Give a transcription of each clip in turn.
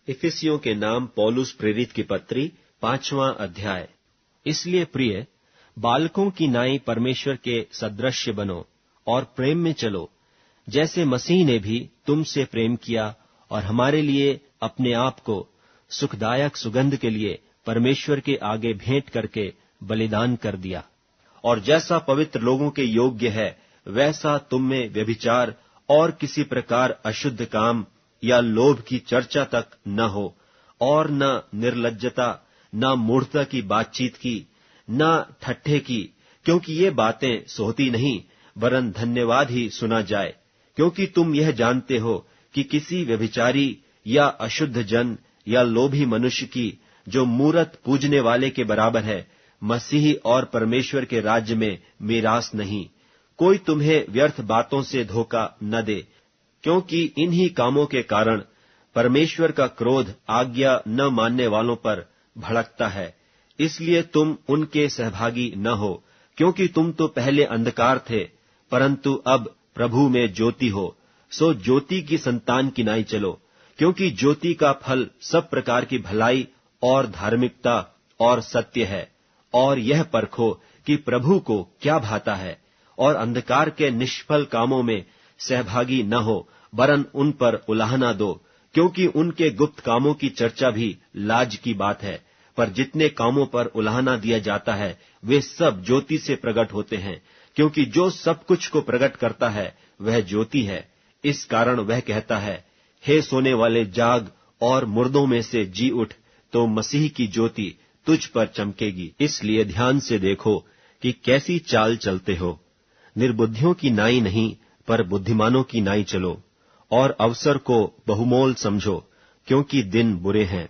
इफिसियों के नाम पौलुस प्रेरित की पत्री 5वां अध्याय। इसलिए प्रिय, बालकों की नाई परमेश्वर के सदृश्य बनो और प्रेम में चलो, जैसे मसीह ने भी तुमसे प्रेम किया और हमारे लिए अपने आप को सुखदायक सुगंध के लिए परमेश्वर के आगे भेंट करके बलिदान कर दिया। और जैसा पवित्र लोगों के योग्य है, वैसा तुम में व्यभिचार और किसी प्रकार अशुद्ध काम या लोभ की चर्चा तक न हो, और न निर्लज्जता, न मूढ़ता की बातचीत की, न ठट्ठे की, क्योंकि ये बातें सोहती नहीं, वरन धन्यवाद ही सुना जाए। क्योंकि तुम यह जानते हो कि किसी व्यभिचारी या अशुद्ध जन या लोभी मनुष्य की, जो मूरत पूजने वाले के बराबर है, मसीह और परमेश्वर के राज्य में मीरास नहीं। कोई तुम्हें व्यर्थ बातों से धोखा न दे, क्योंकि इन्हीं कामों के कारण परमेश्वर का क्रोध आज्ञा न मानने वालों पर भड़कता है। इसलिए तुम उनके सहभागी न हो, क्योंकि तुम तो पहले अंधकार थे, परंतु अब प्रभु में ज्योति हो। सो ज्योति की संतान की नाई चलो, क्योंकि ज्योति का फल सब प्रकार की भलाई और धार्मिकता और सत्य है। और यह परखो कि प्रभु को क्या भाता है, और अंधकार के निष्फल कामों में सहभागी न हो, वरन उन पर उलाहना दो, क्योंकि उनके गुप्त कामों की चर्चा भी लाज की बात है। पर जितने कामों पर उलाहना दिया जाता है, वे सब ज्योति से प्रकट होते हैं, क्योंकि जो सब कुछ को प्रकट करता है वह ज्योति है। इस कारण वह कहता है, हे सोने वाले जाग और मुर्दों में से जी उठ, तो मसीह की ज्योति तुझ पर चमकेगी। इसलिए ध्यान से देखो कि कैसी चाल चलते हो। निर्बुद्धियों की नाई नहीं, पर बुद्धिमानों की नाई चलो, और अवसर को बहुमोल समझो, क्योंकि दिन बुरे हैं।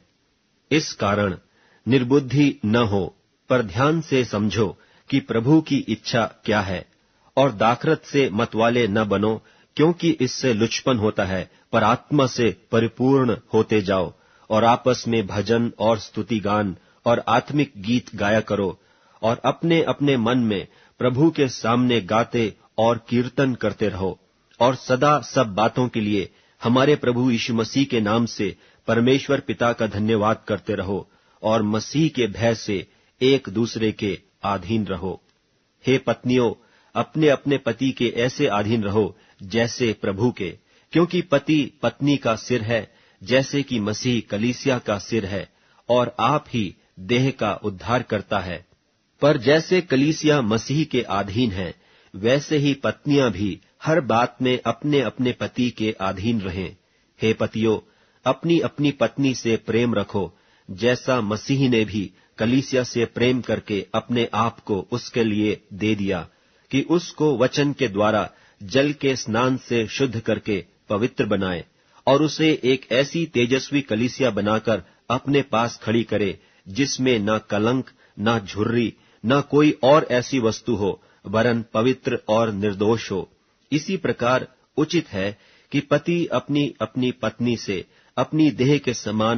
इस कारण निर्बुद्धि न हो, पर ध्यान से समझो कि प्रभु की इच्छा क्या है। और दाखरत से मतवाले न बनो, क्योंकि इससे लुचपन होता है, पर आत्मा से परिपूर्ण होते जाओ, और आपस में भजन और स्तुति गान और आत्मिक गीत गाया करो, और अपने अपने मन में प्रभु के सामने गाते और कीर्तन करते रहो। और सदा सब बातों के लिए हमारे प्रभु यीशु मसीह के नाम से परमेश्वर पिता का धन्यवाद करते रहो, और मसीह के भय से एक दूसरे के अधीन रहो। हे पत्नियों, अपने अपने पति के ऐसे अधीन रहो जैसे प्रभु के, क्योंकि पति पत्नी का सिर है, जैसे कि मसीह कलीसिया का सिर है, और आप ही देह का उद्धार करता है। पर जैसे कलीसिया मसीह के अधीन है, वैसे ही पत्नियां भी हर बात में अपने अपने पति के अधीन रहें। हे पतियों, अपनी अपनी पत्नी से प्रेम रखो, जैसा मसीह ने भी कलीसिया से प्रेम करके अपने आप को उसके लिए दे दिया, कि उसको वचन के द्वारा जल के स्नान से शुद्ध करके पवित्र बनाए, और उसे एक ऐसी तेजस्वी कलीसिया बनाकर अपने पास खड़ी करे, जिसमें न कलंक, न झुर्री, न कोई और ऐसी वस्तु हो, वरन पवित्र और निर्दोष हो। इसी प्रकार उचित है कि पति अपनी अपनी पत्नी से अपनी देह के समान